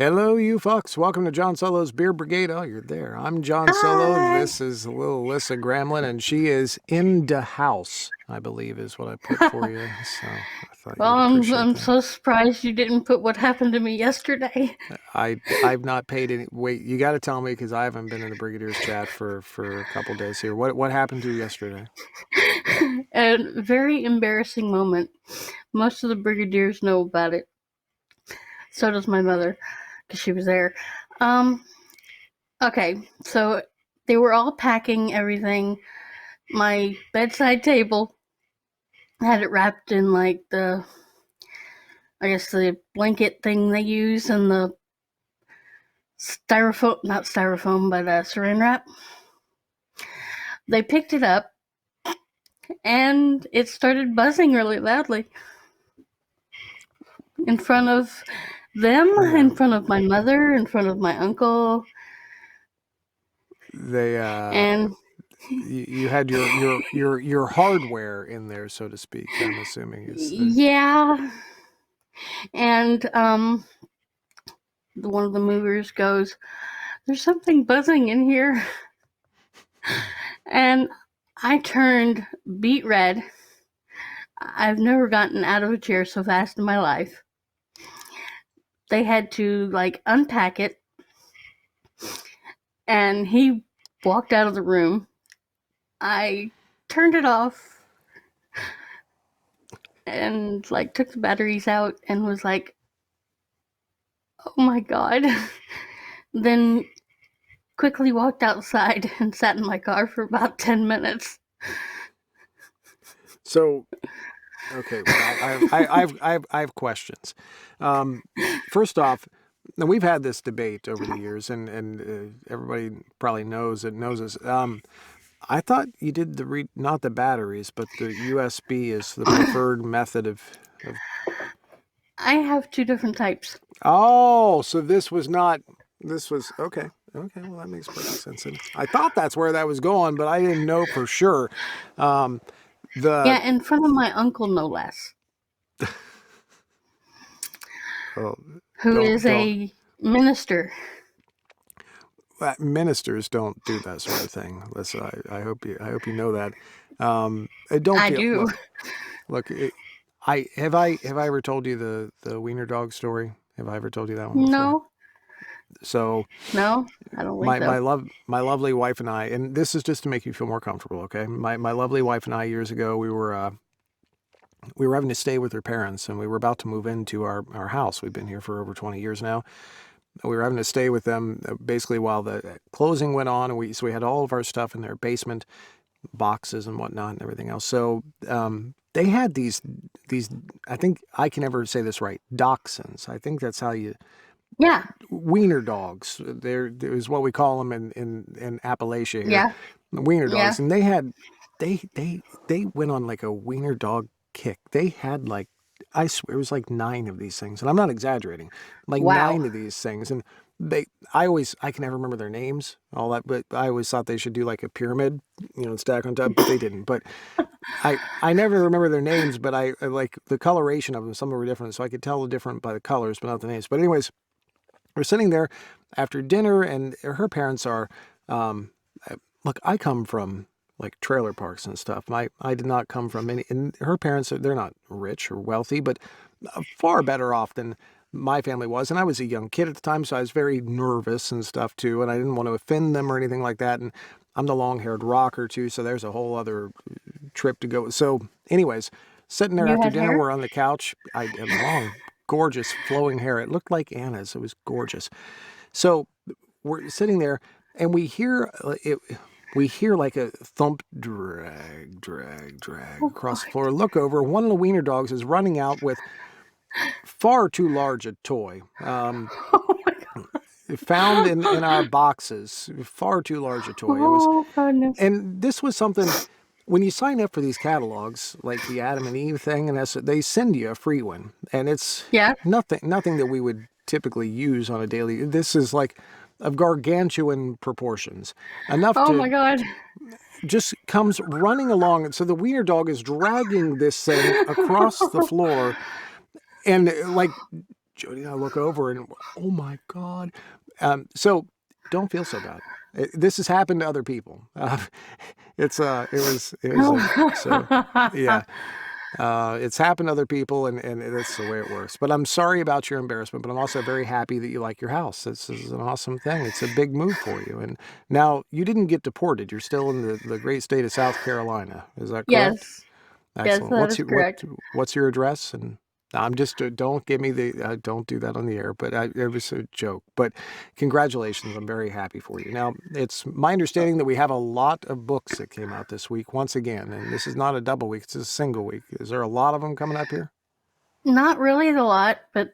Hello, you fucks. Welcome to John Solo's Beer Brigade. Oh, you're there. I'm John Solo. Hi. This is little Alyssa Gramlin, and she is in the house, I believe is what I put for you. So I thought you Well, would I'm appreciate I'm that. so surprised you didn't put what happened to me yesterday. I've not paid any. Wait, you got to tell me because I haven't been in the Brigadier's chat for a couple days here. What happened to you yesterday? A very embarrassing moment. Most of the brigadiers know about it. So does my mother, because she was there. Um. Okay, so they were all packing everything. My bedside table had it wrapped in like the blanket thing they use and the styrofoam, not styrofoam, but saran wrap. They picked it up and it started buzzing really loudly in front of them, Yeah. in front of my mother, in front of my uncle, They and you had your hardware in there, so to speak. I'm assuming is the yeah, and one of the movers goes, "There's something buzzing in here," and I turned beet red. I've never gotten out of a chair so fast in my life. They had to like unpack it, and he walked out of the room. I turned it off and like took the batteries out and was like, "Oh my god." Then quickly walked outside and sat in my car for about 10 minutes. so. Okay, well, I have questions. Um, First off, now we've had this debate over the years, and everybody probably knows us. I thought you did not the batteries, but the USB is the preferred method of. I have two different types. Oh, so this was not. This was okay. Okay, well that makes perfect sense. And I thought that's where that was going, but I didn't know for sure. Um, the Yeah, in front of my uncle, no less, oh, who is don't a minister. ministers don't do that sort of thing. Listen, I hope you know that. Don't I feel do. look. I ever told you the wiener dog story? Have I ever told you that one before? No, So no, I don't think so. my lovely wife and I, and this is just to make you feel more comfortable. Okay, my lovely wife and I years ago we were having to stay with her parents, and we were about to move into our house. We've been here for over 20 years now. We were having to stay with them basically while the closing went on, and we had all of our stuff in their basement, boxes and whatnot, and everything else. So they had these. I think I can never say this right. Dachshunds. I think that's how you Yeah, wiener dogs. There is what we call them in Appalachia here, yeah, wiener yeah. dogs, and they had they went on like a wiener dog kick. They had like I swear it was like nine of these things, and I'm not exaggerating, like Wow. nine of these things, and I can never remember their names, all that, but I always thought they should do like a pyramid, stack on top, but they didn't. But I never remember their names, but I like the coloration of them. Some were different, so I could tell the different by the colors, but not the names. But anyways, we're sitting there after dinner, and her parents are. Um, Look, I come from like trailer parks and stuff. I did not come from any, and her parents, they're not rich or wealthy, but far better off than my family was. And I was a young kid at the time, so I was very nervous and stuff too, and I didn't want to offend them or anything like that. And I'm the long-haired rocker too, so there's a whole other trip to go. So, anyways, sitting there You after had dinner, hair? we're on the couch. I had long, gorgeous flowing hair. It looked like Anna's. It was gorgeous. So we're sitting there, and we hear it. We hear like a thump, drag Oh across the god. floor. Look over. One of the wiener dogs is running out with far too large a toy. Oh my god. Found in our boxes, far too large a toy. It was, Oh goodness. and this was something. When you sign up for these catalogs, like the Adam and Eve thing, and they send you a free one, and it's Yeah. nothing that we would typically use on a daily. This is like of gargantuan proportions, enough Oh to my god. just comes running along. So the wiener dog is dragging this thing across the floor, and like Jody and I look over and, oh my God. So don't feel so bad. This has happened to other people. So yeah. It's happened to other people, and that's the way it works. But I'm sorry about your embarrassment, but I'm also very happy that you like your house. This is an awesome thing. It's a big move for you. And now you didn't get deported. You're still in the great state of South Carolina. Is that correct? Yes. Yes, Excellent. that is correct. What's your address? And I'm just don't give me the don't do that on the air. But it was a joke. But congratulations, I'm very happy for you. Now it's my understanding that we have a lot of books that came out this week once again, and this is not a double week; it's a single week. Is there a lot of them coming up here? Not really a lot, but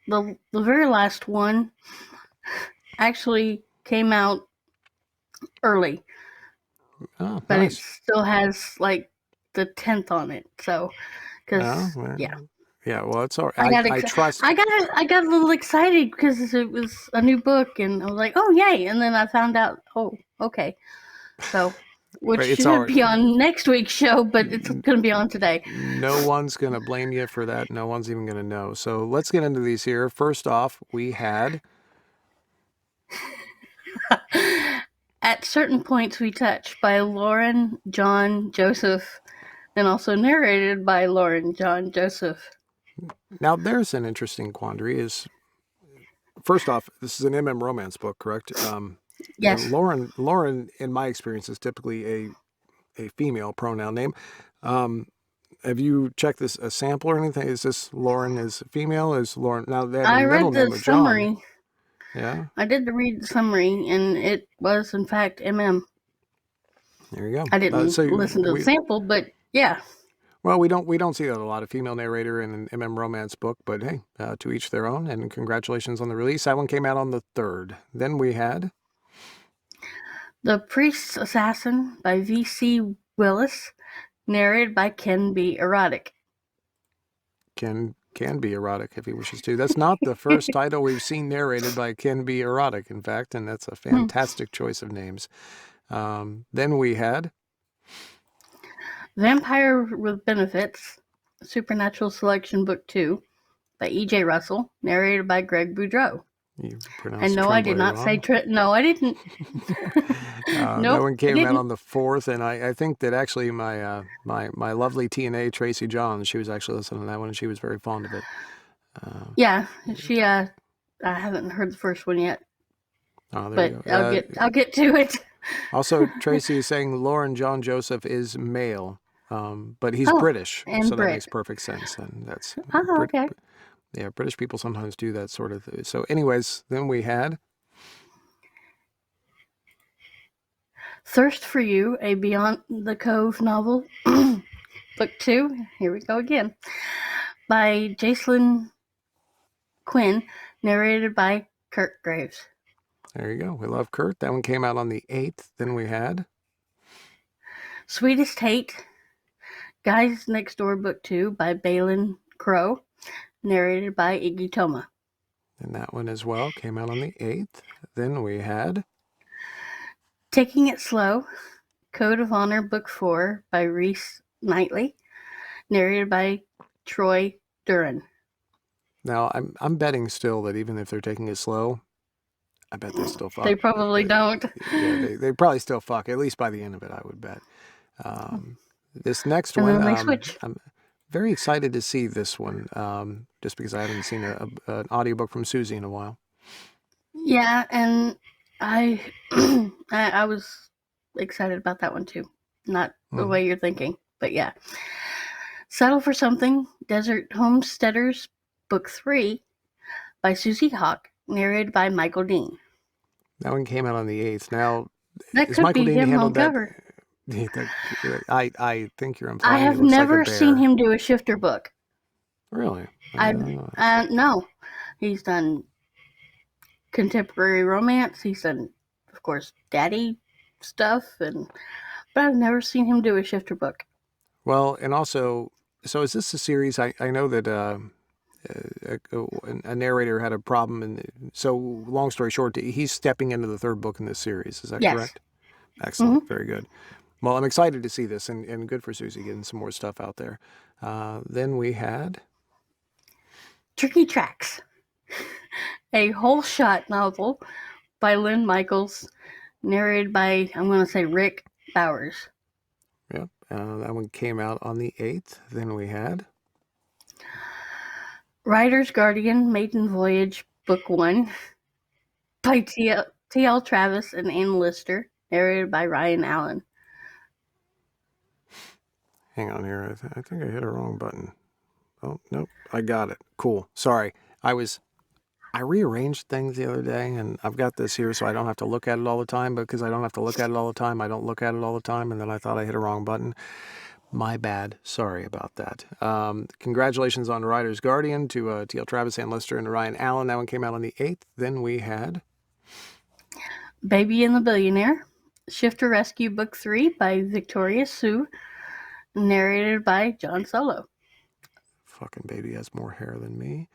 the very last one actually came out early, Oh, but it nice. still has like the 10th on it. So, Yeah, because well, yeah, yeah. Well, it's all I right. got I trust. I got a little excited because it was a new book, and I was like, oh yay! And then I found out, oh okay, so which Right, it's all should right. be on next week's show, but it's going to be on today. No one's going to blame you for that. No one's even going to know. So let's get into these here. First off, we had. At certain points we touch by Lauren John Joseph, and also narrated by Lauren John Joseph. Now, there's an interesting quandary. Is first off, this is an MM romance book, correct? And Yes, Lauren, in my experience, is typically a female pronoun name. Um, have you checked this a sample or anything? Is this Lauren is female? Is Lauren now they have a I middle read name the of John? summary. Yeah, I did read the summary, and it was in fact MM. there you I go. didn't So listen to the we sample, but yeah. well we don't see that a lot of female narrator in an MM romance book, but hey, to each their own. And congratulations on the release. That one came out on the 3rd. Then we had The Priest's Assassin by V.C. Willis, narrated by Ken B. Erotic. can be erotic if he wishes to. That's not the first title we've seen narrated by Can Be Erotic, in fact, and that's a fantastic choice of names. Then we had Vampire with Benefits, Supernatural Selection Book 2 by E.J. Russell, narrated by Greg Boudreau. you And pronounced no, I did Tremblay not say wrong. No, I didn't. That Nope, one I came out didn't. on the 4th, and I think that actually my lovely TNA Tracy Johns, she was actually listening to that one, and she was very fond of it. Yeah, she. I haven't heard the first one yet, Oh, there but you go. I'll get to it. Also, Tracy is saying Lauren John Joseph is male, but he's Oh, British, and so that Brit. makes perfect sense. And that's Oh, Brit. okay. Yeah, British people sometimes do that sort of thing. So, anyways, then we had Thirst for You, a Beyond the Cove novel, book 2. Here we go again, by Jacelyn Quinn, narrated by Kurt Graves. there you go. We love Kurt. That one came out on the 8th. Then we had Sweetest Hate, Guys Next Door, book 2, by Balin Crow, narrated by Iggy Toma. and that one as well came out on the 8th. Then we had Taking It Slow, Code of Honor, book 4, by Reese Knightley, narrated by Troy Duran. now I'm betting still that even if they're taking it slow, I bet they still fuck. They probably don't. Yeah, they probably still fuck, at least by the end of it, I would bet. This next And one, then they switch. I'm very excited to see this one, just because I haven't seen an audiobook from Susie in a while. Yeah, and I I was excited about that one too. Not the way you're thinking, but yeah. Settle for Something, Desert Homesteaders, book 3, by Susie Hawk, narrated by Michael Dean. That one came out on the 8th. Now, That is could Michael be Dean him on handled that? cover. I think you're I implying he have looks like a never seen bear. him do a shifter book. Really? No. He's done contemporary romance. He's done, of course, daddy stuff, but I've never seen him do a shifter book. Well, and also, so is this a series? I know that a narrator had a problem, and so long story short, he's stepping into the 3rd book in this series. Is that Yes. correct? Excellent. Very good. Well, I'm excited to see this, and good for Susie getting some more stuff out there. Then we had Tricky Tracks, A whole shot novel by Lynn Michaels, narrated by, I'm going to say, Rick Bowers. Yep. That one came out on the 8th. Then we had Writer's Guardian, Maiden Voyage, Book 1 by T.L. Travis and Ann Lister, narrated by Ryan Allen. Hang on here. I think I hit a wrong button. Oh, nope. I got it. Cool. Sorry. I rearranged things the other day, and I've got this here so I don't have to look at it all the time, but because I don't have to look at it all the time, I don't look at it all the time, and then I thought I hit a wrong button. My bad. Sorry about that. Congratulations on Writer's Guardian to T.L. Travis, Ann Lister, and Ryan Allen. That one came out on the 8th. Then we had Baby and the Billionaire, Shifter Rescue Book 3 by Victoria Sue, narrated by John Solo. fucking baby has more hair than me.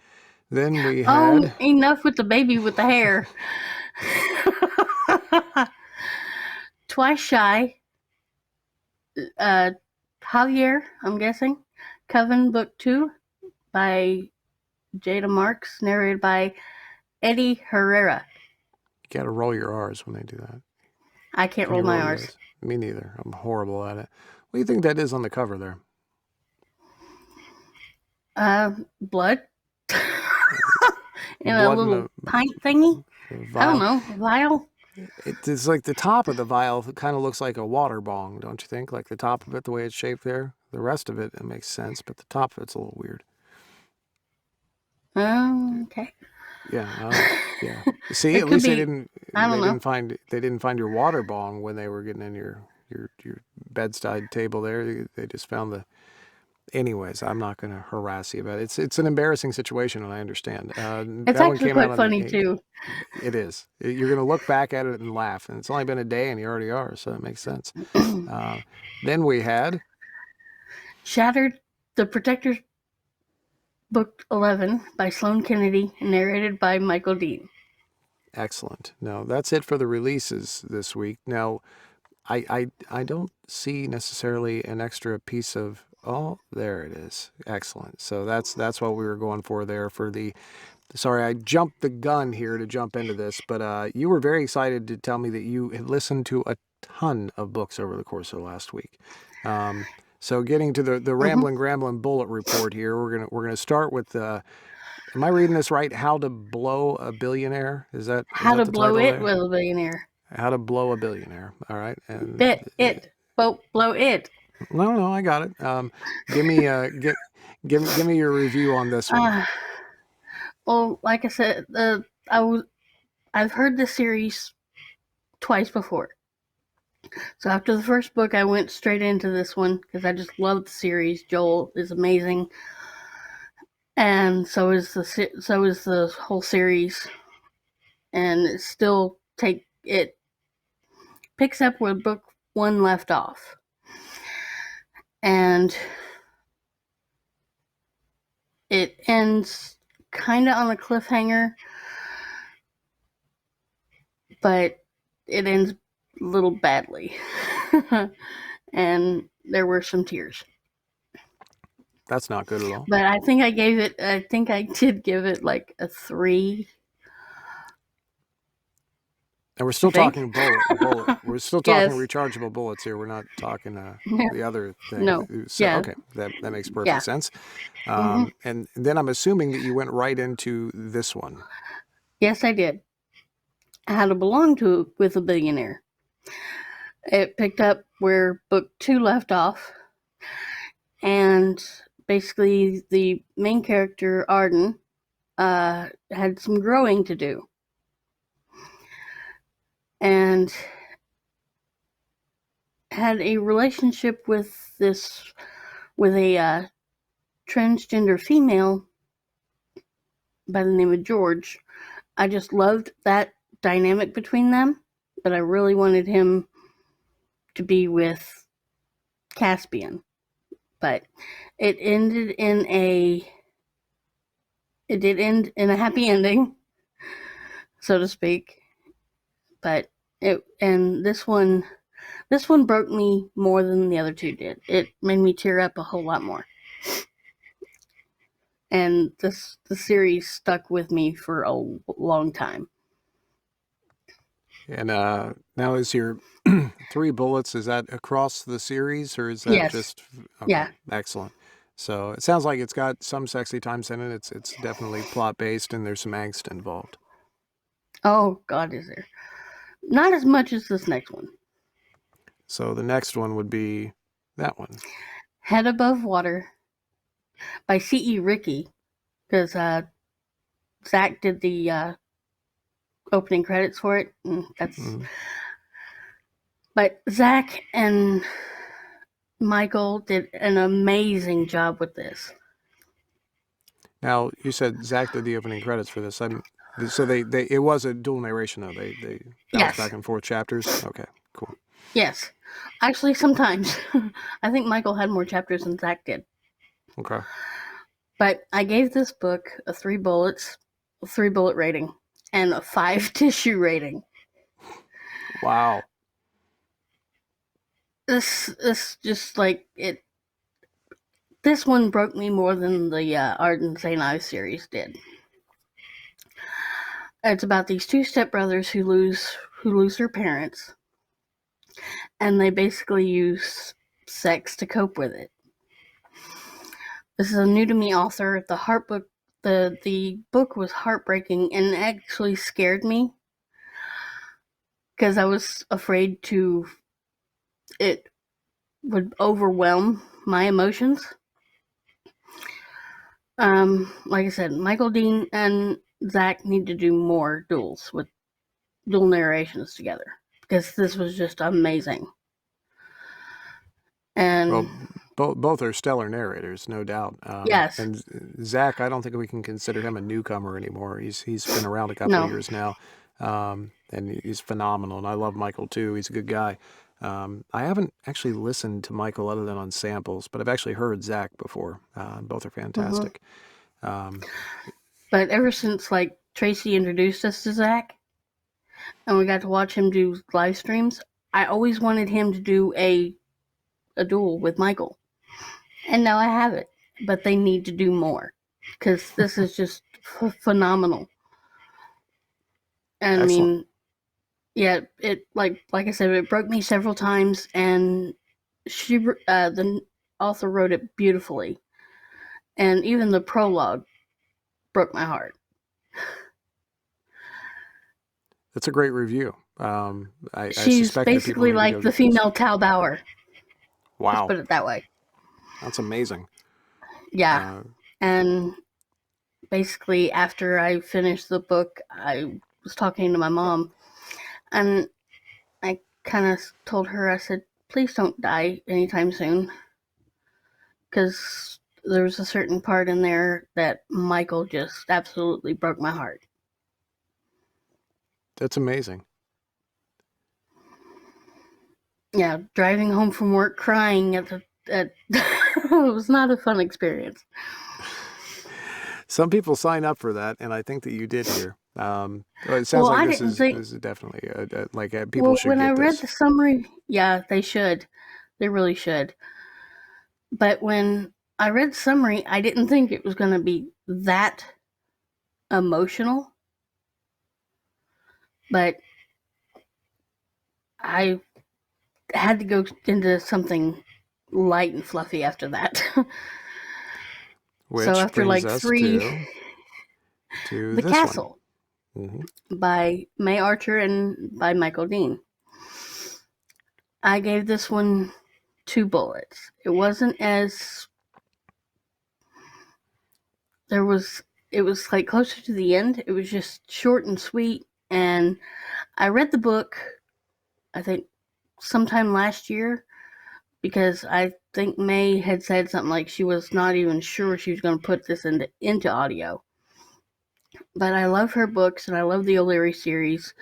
Then we Oh, had enough with the baby with the hair. Twice Shy, Javier, I'm guessing, Coven Book 2 by Jada Marks, narrated by Eddie Herrera. you gotta roll your R's when they do that. I can't Can roll you my roll R's. yours? Me neither. I'm horrible at it. What do you think that is on the cover there? Blood. In a Blood in little pint thingy. a I don't vial. know, vial. It's like the top of the vial kind of looks like a water bong, don't you think? Like the top of it, the way it's shaped there. The rest of it makes sense, but the top of it's a little weird. Okay. Yeah. See, It at could least be. I don't know. they didn't find your water bong when they were getting in your bedside table there. They just found the. Anyways, I'm not going to harass you about it. It's an embarrassing situation, and I understand. It's That one actually came out quite on the funny 8th. too. It is. You're going to look back at it and laugh, and it's only been a day, and you already are, so it makes sense. Then we had Shattered, The Protector's Book 11 by Sloan Kennedy, narrated by Michael Dean. excellent. Now that's it for the releases this week. Now, I don't see necessarily an extra piece of. Oh, there it is. Excellent. So that's what we were going for there for the. Sorry, I jumped the gun here to jump into this, but you were very excited to tell me that you had listened to a ton of books over the course of last week. So getting to the Mm-hmm. Ramblin bullet report here, we're gonna start with. Am I reading this right? How to blow a billionaire? Is How that to the Blow title It there? with a Billionaire. How to blow a billionaire. All right, and Bit it. Blow it. no, I got it. Give me give me your review on this one. Uh, well, like I said, I've heard this series twice before. So after the first book, I went straight into this one because I just love the series. Joel is amazing, and so is the whole series. And it picks up where book 1 left off, and it ends kind of on a cliffhanger, but it ends a little badly, and there were some tears. That's not good at all. But I think I did give it like a 3. And we're I still think. talking bullet. We're still talking Yes. rechargeable bullets here. We're not talking the other No. thing. So Yeah. okay, that makes perfect Yeah. sense. Mm-hmm. And then I'm assuming that you went right into this one. Yes, I did. How to Belong to with a Billionaire. It picked up where book 2 left off, and basically the main character Arden had some growing to do, and had a relationship with a transgender female by the name of George. I just loved that dynamic between them, but I really wanted him to be with Caspian. But it ended in a it did end in a happy ending, so to speak. But this one broke me more than the other two did. It made me tear up a whole lot more. and the series stuck with me for a long time. And now is your three bullets, is that across the series or is that Yes, just okay, yeah. excellent. So it sounds like it's got some sexy times in it. It's definitely plot based and there's some angst involved. Oh God, is there? Not as much as this next one. So the next one would be that one. Head Above Water by C.E. Ricky, because Zach did the opening credits for it. Mhm. But Zach and Michael did an amazing job with this. Now you said Zach did the opening credits for this. So they it was a dual narration though. They bounced Yes, back and forth chapters. Okay, cool. yes. Actually, sometimes I think Michael had more chapters than Zach did. Okay. But I gave this book a 3 bullet rating, and a 5 tissue rating. Wow. This just like it. This one broke me more than the Art and St. Ives series did. It's about these two stepbrothers who lose their parents, and they basically use sex to cope with it. This is a new to me author. The book was heartbreaking and actually scared me because I was afraid it would overwhelm my emotions. Like I said, Michael Dean and Zach need to do more dual narrations together because this was just amazing. And Well, both are stellar narrators, no doubt. yes, And Zach, I don't think we can consider him a newcomer anymore. He's been around a couple of no, years now, and he's phenomenal. And I love Michael too. He's a good guy. I haven't actually listened to Michael other than on samples, but I've actually heard Zach before. Both are mm-hmm. fantastic. Um, But ever since like Tracy introduced us to Zach, and we got to watch him do live streams, I always wanted him to do a duel with Michael, and now I have it. But they need to do more because this is just phenomenal. And I Excellent. mean, yeah, it like I said, it broke me several times, and the author wrote it beautifully, and even the prologue broke my heart. That's a great review. I She's suspect that people basically need to go like the get this. female Tal Bauer. Let's Wow, put it that way. that's amazing. Yeah, Uh, and basically after I finished the book, I was talking to my mom, and I kind of told her, I said, please don't die anytime soon, because there's a certain part in there that Michael just absolutely broke my heart. that's amazing. Yeah, driving home from work crying at it was not a fun experience. Some people sign up for that, and I think that you did here. Well, it sounds Well, like I this didn't is think. is definitely people Well, should when I get read this. the summary, yeah, they should. They really should. But when I read the summary, I didn't think it was going to be that emotional. But I had to go into something light and fluffy after that. So Which after brings like us three, to The this one. Castle Hmm. by May Archer and by Michael Dean. I gave this one 2 bullets. It wasn't as there was. It was like closer to the end. It was just short and sweet. And I read the book, I think, sometime last year because I think May had said something like she was not even sure she was going to put this into audio. But I love her books and I love the O'Leary series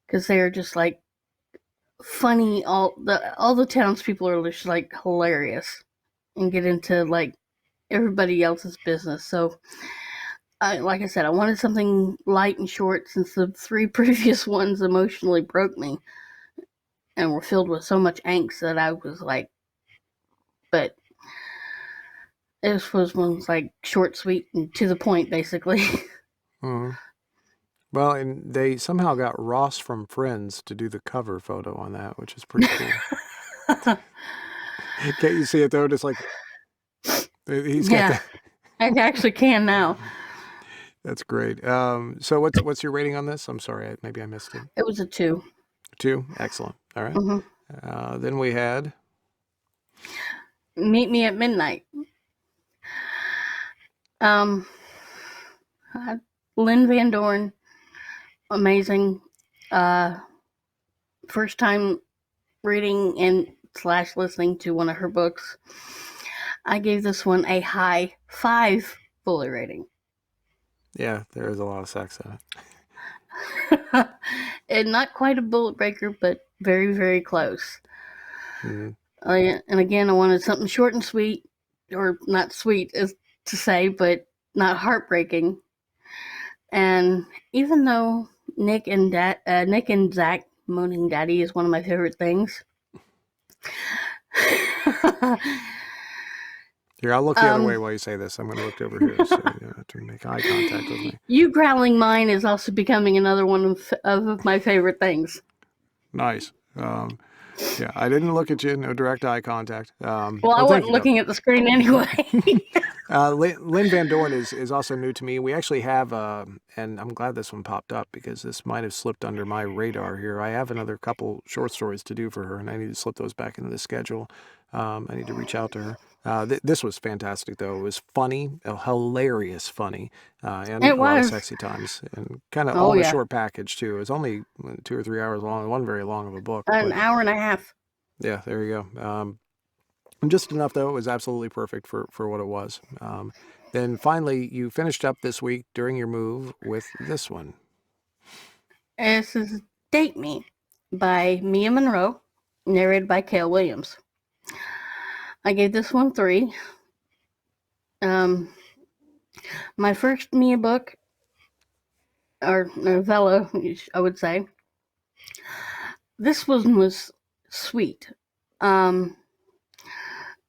because they're just like funny. All the townspeople are just like hilarious and get into like everybody else's business. So, like I said, I wanted something light and short since the 3 previous ones emotionally broke me and were filled with so much angst that I was like, but This was one's like short, sweet, and to the point, basically. Mm-hmm. Well, and they somehow got Ross from Friends to do the cover photo on that, which is pretty cool. Can't you see it though? Just like he's got Yeah, the. I actually can now. That's great. So what's your rating on this? I'm sorry, maybe I missed it. It was a 2. 2. Excellent. All right. Mm-hmm. Then we had. Meet Me at Midnight. Um, Lynn Van Dorn, amazing. First time reading and slash listening to one of her books. I gave this one a high 5 bully rating. Yeah, there is a lot of sex in And not quite a bullet breaker, but very, very close. it. And again, I wanted something short and sweet, or not sweet as to say, but not heartbreaking. And even though Nick and Zach moaning daddy is one of my favorite things. Here, I'll look the other way while you say this. I'm going to look over here so you have to make eye contact with me. You growling mine is also becoming another one of my favorite things. Nice. Yeah, I didn't look at you. No direct eye contact. Well, I wasn't looking at the screen anyway. Lynn Van Dorn is also new to me. We actually have, and I'm glad this one popped up because this might have slipped under my radar here. I have another couple short stories to do for her, and I need to slip those back into the schedule. I need to reach out to her. This was fantastic, though. It was funny, hilarious funny, and a lot of sexy times, and kind of all in a short package, too. It was only 2 or 3 hours long. It wasn't very long of a book. An hour and a half. Yeah, there you go. Just enough, though. It was absolutely perfect for what it was. Then finally, you finished up this week during your move with this one. This is Date Me by Mia Monroe, narrated by Cale Williams. I gave this one 3. My first Mia book, or novella, I would say. This one was sweet.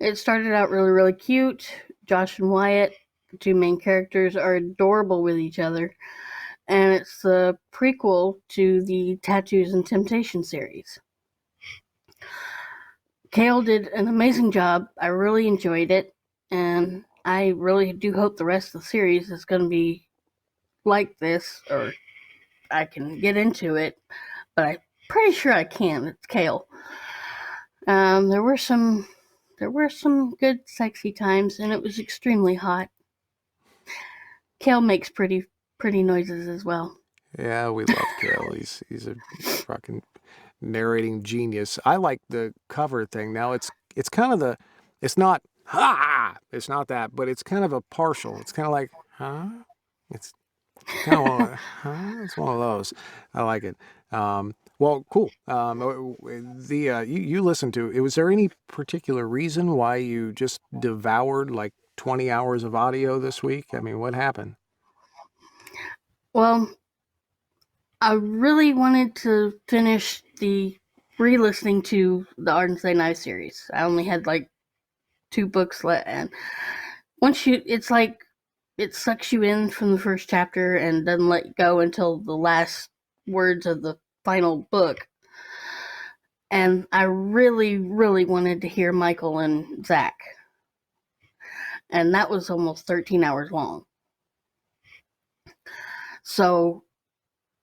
It started out really, really cute. Josh and Wyatt, the 2 main characters, are adorable with each other. And it's the prequel to the Tattoos and Temptation series. Cale did an amazing job. I really enjoyed it. And I really do hope the rest of the series is going to be like this, or I can get into it. But I'm pretty sure I can. It's Cale. There were some good sexy times, and it was extremely hot. Cale makes pretty noises as well. Yeah, we love Cale. He's a fucking narrating genius. I like the cover thing. Now it's kind of it's not it's not that, but it's kind of a partial. It's kind of like it's kind of it's one of those. I like it. Well, cool. You listened to it. Was there any particular reason why you just devoured like 20 hours of audio this week? I mean, what happened? Well, I really wanted to finish the re-listening to the Art and Say Knife series. I only had like 2 books left, and once it's like it sucks you in from the first chapter and doesn't let you go until the last words of the final book. And I really, really wanted to hear Michael and Zach. And that was almost 13 hours long. So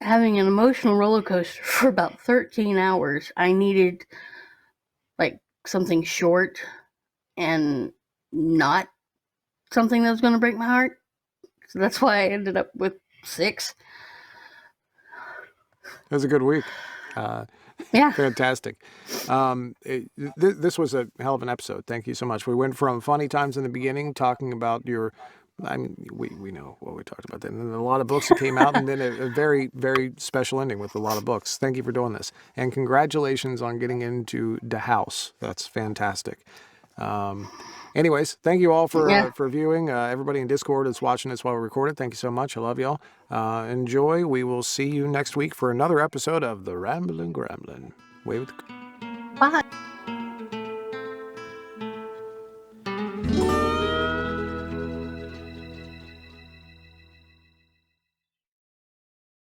having an emotional roller coaster for about 13 hours, I needed like something short and not something that was going to break my heart. So that's why I ended up with 6. It was a good week. Yeah. Fantastic. This was a hell of an episode. Thank you so much. We went from funny times in the beginning, talking about your, I mean, we know what we talked about then. And a lot of books that came out, and then a very, very special ending with a lot of books. Thank you for doing this. And congratulations on getting into the house. That's fantastic. Anyways, thank you all for viewing. Everybody in Discord is watching this while we record it. Thank you so much. I love y'all. Enjoy. We will see you next week for another episode of the Ramblin' Gramblin'. Bye.